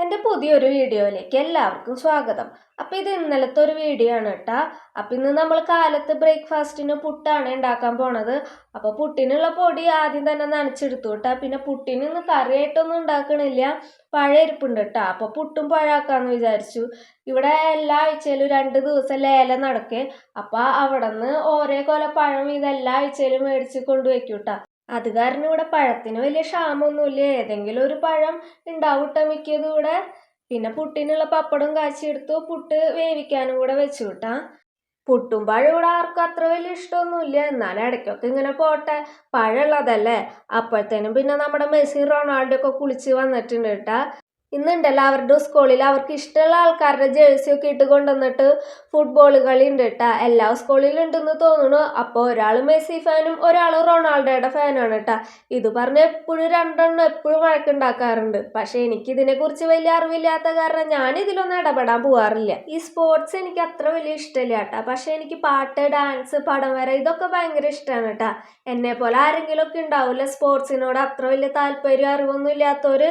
എൻ്റെ പുതിയൊരു വീഡിയോയിലേക്ക് എല്ലാവർക്കും സ്വാഗതം. അപ്പോൾ ഇത് ഇന്നലത്തെ ഒരു വീഡിയോ ആണ് കേട്ടോ. അപ്പോൾ ഇന്ന് നമ്മൾ കാലത്ത് ബ്രേക്ക്ഫാസ്റ്റിന് പുട്ടാണ് ഉണ്ടാക്കാൻ പോണത്. അപ്പോൾ പുട്ടിനുള്ള പൊടി ആദ്യം തന്നെ നനച്ചെടുത്തു കേട്ടോ. പിന്നെ പുട്ടിന് ഇന്ന് കറിയായിട്ടൊന്നും ഉണ്ടാക്കണില്ല, പഴം ഇരിപ്പുണ്ട് കേട്ടോ. അപ്പോൾ പുട്ടും പഴമാക്കാമെന്ന് വിചാരിച്ചു. ഇവിടെ എല്ലാ ആഴ്ചയിലും 2 ദിവസം ലേലം നടക്കേ. അപ്പോൾ അവിടെ നിന്ന് ഓരോ കൊല പഴം ഇതെല്ലാ ആഴ്ചയിലും മേടിച്ച് കൊണ്ടുവയ്ക്കും കേട്ടോ. അത് കാരണം ഇവിടെ പഴത്തിന് വലിയ ക്ഷാമമൊന്നുമില്ല, ഏതെങ്കിലും ഒരു പഴം ഉണ്ടാവും മിക്കതും ഇവിടെ. പിന്നെ പുട്ടിനുള്ള പപ്പടം കാച്ചിയെടുത്തു, പുട്ട് വേവിക്കാനും കൂടെ വെച്ചു കിട്ടാ. പുട്ടും പഴം ഇവിടെ ആർക്കും അത്ര വലിയ ഇഷ്ടമൊന്നുമില്ല, എന്നാലും ഇടയ്ക്കൊക്കെ ഇങ്ങനെ പോട്ടെ, പഴമുള്ളതല്ലേ. അപ്പോഴത്തേനും പിന്നെ നമ്മുടെ മെസ്സി റൊണാൾഡോ ഒക്കെ കുളിച്ച് വന്നിട്ടുണ്ട് കേട്ടാ. ഇന്നുണ്ടല്ലോ അവരുടെ സ്കൂളിൽ അവർക്ക് ഇഷ്ടമുള്ള ആൾക്കാരുടെ ജേഴ്സി ഒക്കെ ഇട്ട് കൊണ്ടുവന്നിട്ട് ഫുട്ബോൾ കളി ഉണ്ട് കേട്ടാ. എല്ലാ സ്കൂളിലും ഉണ്ടെന്ന് തോന്നുന്നു. അപ്പോൾ ഒരാൾ മെസ്സി ഫാനും ഒരാൾ റൊണാൾഡോയുടെ ഫാനാണ് കേട്ടാ. ഇത് പറഞ്ഞ് എപ്പോഴും രണ്ടെണ്ണം എപ്പോഴും വഴക്കുണ്ടാക്കാറുണ്ട്. പക്ഷെ എനിക്ക് ഇതിനെക്കുറിച്ച് വലിയ അറിവില്ലാത്ത കാരണം ഞാൻ ഇതിലൊന്നും ഇടപെടാൻ പോകാറില്ല. ഈ സ്പോർട്സ് എനിക്ക് അത്ര വലിയ ഇഷ്ടമില്ല കേട്ടാ. പക്ഷെ എനിക്ക് പാട്ട്, ഡാൻസ്, പടം വര ഇതൊക്കെ ഭയങ്കര ഇഷ്ടമാണ് കേട്ടാ. എന്നെ പോലെ ആരെങ്കിലും ഒക്കെ ഉണ്ടാവില്ല സ്പോർട്സിനോട് അത്ര വലിയ താല്പര്യം അറിവൊന്നും ഇല്ലാത്തവര്.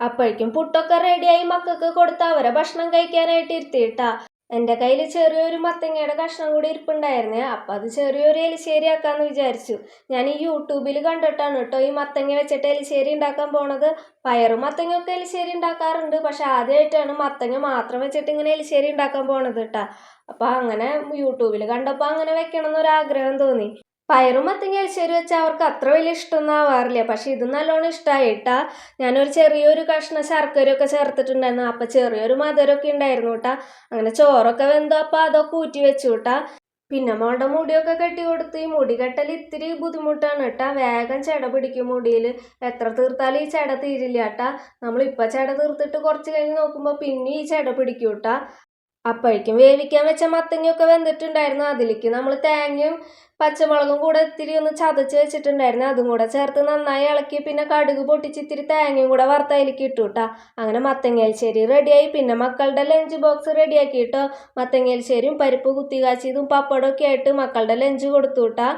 അപ്പോഴേക്കും പുട്ടൊക്കെ റെഡിയായി മക്കൾക്ക് കൊടുത്ത് അവരെ ഭക്ഷണം കഴിക്കാനായിട്ട് ഇരുത്തിയിട്ടാ. എൻ്റെ കയ്യിൽ ചെറിയൊരു മത്തങ്ങയുടെ കഷ്ണം കൂടി ഇരിപ്പുണ്ടായിരുന്നേ. അപ്പം അത് ചെറിയൊരു എലിശ്ശേരി ആക്കാന്ന് വിചാരിച്ചു. ഞാൻ ഈ യൂട്യൂബിൽ കണ്ടിട്ടാണ് കേട്ടോ ഈ മത്തങ്ങ വെച്ചിട്ട് എലിശ്ശേരി ഉണ്ടാക്കാൻ പോണത്. പയറും മത്തങ്ങയൊക്കെ എലിശ്ശേരി ഉണ്ടാക്കാറുണ്ട്, പക്ഷെ ആദ്യമായിട്ടാണ് മത്തങ്ങ മാത്രം വെച്ചിട്ട് ഇങ്ങനെ എലിശ്ശേരി ഉണ്ടാക്കാൻ പോണത് കേട്ടാ. അപ്പം അങ്ങനെ യൂട്യൂബിൽ കണ്ടപ്പോൾ അങ്ങനെ വെക്കണം എന്നൊരാഗ്രഹം തോന്നി. പയറും മത്തങ്ങ എലിശ്ശേരി വെച്ചാൽ അവർക്ക് അത്ര വലിയ ഇഷ്ടമൊന്നും ആവാറില്ല, പക്ഷെ ഇത് നല്ലോണം ഇഷ്ടമായിട്ടാ. ഞാനൊരു ചെറിയൊരു കഷ്ണം ശർക്കരയൊക്കെ ചേർത്തിട്ടുണ്ടായിരുന്നു. അപ്പം ചെറിയൊരു മധുരമൊക്കെ ഉണ്ടായിരുന്നു കേട്ടാ. അങ്ങനെ ചോറൊക്കെ വെന്തോ അപ്പം അതൊക്കെ ഊറ്റി വെച്ചു കേട്ടാ. പിന്നെ മോളുടെ മുടിയൊക്കെ കെട്ടി കൊടുത്ത്. ഈ മുടി കെട്ടൽ ഇത്തിരി ബുദ്ധിമുട്ടാണ് കേട്ടാ. വേഗം ചെട പിടിക്കും മുടിയിൽ. എത്ര തീർത്താലും ഈ ചെട തീരില്ല കേട്ടാ. നമ്മളിപ്പോൾ ചെട തീർത്തിട്ട് കുറച്ച് കഴിഞ്ഞ് നോക്കുമ്പോൾ പിന്നെ ഈ ചെട പിടിക്കും കേട്ടാ. അപ്പോഴേക്കും വേവിക്കാൻ വെച്ച മത്തങ്ങയൊക്കെ വെന്തിട്ടുണ്ടായിരുന്നു. അതിലേക്ക് നമ്മൾ തേങ്ങയും പച്ചമുളകും കൂടെ ഇത്തിരി ഒന്ന് ചതച്ച് വെച്ചിട്ടുണ്ടായിരുന്നു. അതും കൂടെ ചേർത്ത് നന്നായി ഇളക്കി പിന്നെ കടുക് പൊട്ടിച്ച് ഇത്തിരി തേങ്ങയും കൂടെ വറുത്തതിലേക്ക് ഇട്ടു കേട്ടോ. അങ്ങനെ മത്തങ്ങ റെഡിയായി. പിന്നെ മക്കളുടെ ലഞ്ച് ബോക്സ് റെഡിയാക്കി കേട്ടോ. മത്തങ്ങ പരിപ്പ് കുത്തി കാച്ചിയതും പപ്പടമൊക്കെ ആയിട്ട് മക്കളുടെ ലഞ്ച് കൊടുത്തു കേട്ടാ.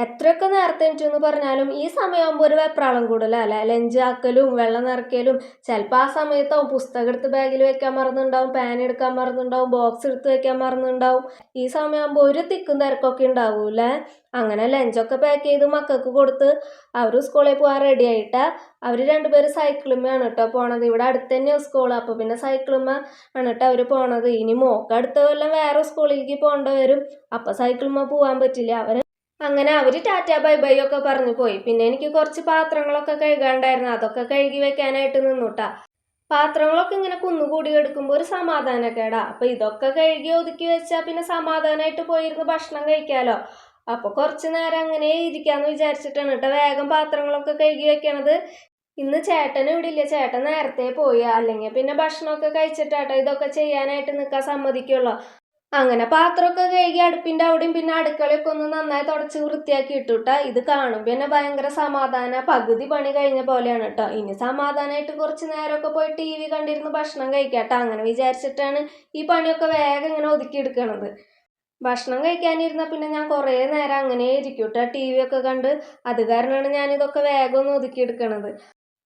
എത്രയൊക്കെ നേരത്തെ എന്ന് പറഞ്ഞാലും ഈ സമയമാകുമ്പോൾ ഒരു വെപ്രാളം കൂടുതലല്ലേ. ലഞ്ച് ആക്കലും വെള്ളം നിറയ്ക്കലും. ചിലപ്പോൾ ആ സമയത്താവും പുസ്തകം എടുത്ത് ബാഗിൽ വെക്കാൻ മറന്നുണ്ടാവും, പാൻ എടുക്കാൻ മറന്നുണ്ടാവും, ബോക്സ് എടുത്ത് വെക്കാൻ മറന്നുണ്ടാവും. ഈ സമയമാകുമ്പോൾ ഒരു തിക്കും തിരക്കൊക്കെ ഉണ്ടാവൂലേ. അങ്ങനെ ലഞ്ചൊക്കെ പാക്ക് ചെയ്ത് മക്കൾക്ക് കൊടുത്ത് അവർ സ്കൂളിൽ പോകാൻ റെഡി ആയിട്ട് അവർ രണ്ടുപേരും സൈക്കിളുമ്മയാണ് കേട്ടോ പോണത്. ഇവിടെ അടുത്ത് തന്നെയാണ് സ്കൂൾ. അപ്പോൾ പിന്നെ സൈക്കിളുമ്മ ആണ് കേട്ടോ അവർ പോണത്. ഇനി മോക്ക് അടുത്ത കൊല്ലം വേറെ സ്കൂളിലേക്ക് പോകേണ്ടി വരും. അപ്പോൾ സൈക്കിളുമ്മ പോകാൻ പറ്റില്ല. അങ്ങനെ അവർ ടാറ്റാ ബൈ ബൈ ഒക്കെ പറഞ്ഞു പോയി. പിന്നെ എനിക്ക് കുറച്ച് പാത്രങ്ങളൊക്കെ കഴുകാണ്ടായിരുന്നു, അതൊക്കെ കഴുകി വെക്കാനായിട്ട് നിന്നുട്ടാ. പാത്രങ്ങളൊക്കെ ഇങ്ങനെ കുന്നുകൂടി എടുക്കുമ്പോൾ ഒരു സമാധാനക്കേടാ. അപ്പം ഇതൊക്കെ കഴുകി ഒതുക്കി വെച്ചാൽ പിന്നെ സമാധാനമായിട്ട് പോയിരുന്ന് ഭക്ഷണം കഴിക്കാമല്ലോ. അപ്പോൾ കുറച്ച് നേരം അങ്ങനെ ഇരിക്കാമെന്ന് വിചാരിച്ചിട്ടാണ് കേട്ടോ വേഗം പാത്രങ്ങളൊക്കെ കഴുകി വെക്കണത്. ഇന്ന് ചേട്ടൻ ഇവിടെ ഇല്ല, ചേട്ടൻ നേരത്തെ പോയി. അല്ലെങ്കിൽ പിന്നെ ഭക്ഷണമൊക്കെ കഴിച്ചിട്ടാട്ടോ ഇതൊക്കെ ചെയ്യാനായിട്ട് നിൽക്കാൻ സമ്മതിക്കുള്ളൂ. അങ്ങനെ പാത്രമൊക്കെ കഴുകി അടുപ്പിൻ്റെ അവിടെയും പിന്നെ അടുക്കളയൊക്കെ ഒന്ന് നന്നായി തുടച്ച് വൃത്തിയാക്കി ഇട്ടുട്ടാ. ഇത് കാണുമ്പോൾ പിന്നെ ഭയങ്കര സമാധാന, പകുതി പണി കഴിഞ്ഞ പോലെയാണ് കേട്ടോ. ഇനി സമാധാനമായിട്ട് കുറച്ച് നേരമൊക്കെ പോയി ടി വി കണ്ടിരുന്ന് ഭക്ഷണം കഴിക്കാട്ടോ. അങ്ങനെ വിചാരിച്ചിട്ടാണ് ഈ പണിയൊക്കെ വേഗം ഇങ്ങനെ ഒതുക്കി എടുക്കണത്. ഭക്ഷണം കഴിക്കാനിരുന്നാൽ പിന്നെ ഞാൻ കുറേ നേരം അങ്ങനെ ഇരിക്കും കേട്ടോ ടി വി ഒക്കെ കണ്ട്. അത് കാരണമാണ് ഞാനിതൊക്കെ വേഗം ഒന്ന് ഒതുക്കി എടുക്കണത്.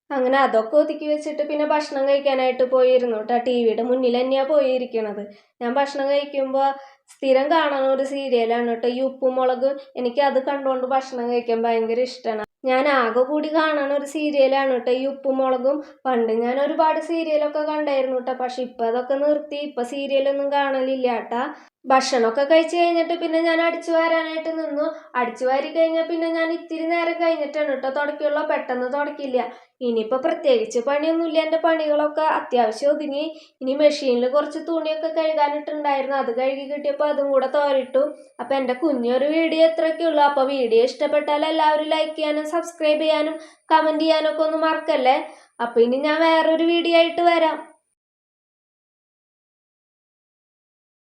അങ്ങനെ അതൊക്കെ ഒതുക്കി വെച്ചിട്ട് പിന്നെ ഭക്ഷണം കഴിക്കാനായിട്ട് പോയിരുന്നു കേട്ടോ. ടി വിയുടെ മുന്നിൽ തന്നെയാണ് പോയിരിക്കണത്. ഞാൻ ഭക്ഷണം കഴിക്കുമ്പോൾ സ്ഥിരം കാണുന്ന ഒരു സീരിയലാണ് കേട്ടോ ഈ ഉപ്പും മുളകും. എനിക്ക് അത് കണ്ടുകൊണ്ട് ഭക്ഷണം കഴിക്കാൻ ഭയങ്കര ഇഷ്ടമാണ്. ഞാൻ ആകെ കൂടി കാണുന്ന ഒരു സീരിയലാണ് കേട്ടോ ഈ ഉപ്പും മുളകും. പണ്ട് ഞാൻ ഒരുപാട് സീരിയലൊക്കെ കണ്ടായിരുന്നു കേട്ടോ, പക്ഷെ ഇപ്പം അതൊക്കെ നിർത്തി. ഇപ്പം സീരിയലൊന്നും കാണലില്ല കേട്ടാ. ഭക്ഷണമൊക്കെ കഴിച്ച് കഴിഞ്ഞിട്ട് പിന്നെ ഞാൻ അടിച്ചു വാരാനായിട്ട് നിന്നു. അടിച്ചു വാരി കഴിഞ്ഞാൽ പിന്നെ ഞാൻ ഇത്തിരി നേരം കഴിഞ്ഞിട്ടാണ് കേട്ടോ തുടയ്ക്കുള്ളൂ, പെട്ടെന്ന് തുടയ്ക്കില്ല. ഇനിയിപ്പോൾ പ്രത്യേകിച്ച് പണിയൊന്നുമില്ല, എൻ്റെ പണികളൊക്കെ അത്യാവശ്യം ഒതുങ്ങി. ഇനി മെഷീനിൽ കുറച്ച് തുണിയൊക്കെ കഴുകാനിട്ടുണ്ടായിരുന്നു, അത് കഴുകി കിട്ടിയപ്പോൾ അതും കൂടെ തോരിട്ടു. അപ്പോൾ എൻ്റെ കുഞ്ഞൊരു വീഡിയോ എത്രയൊക്കെ ഉള്ളൂ. അപ്പോൾ വീഡിയോ ഇഷ്ടപ്പെട്ടാൽ എല്ലാവരും ലൈക്ക് ചെയ്യാനും സബ്സ്ക്രൈബ് ചെയ്യാനും കമൻറ്റ് ചെയ്യാനൊക്കെ ഒന്ന് മറക്കല്ലേ. അപ്പോൾ ഇനി ഞാൻ വേറൊരു വീഡിയോ ആയിട്ട് വരാം.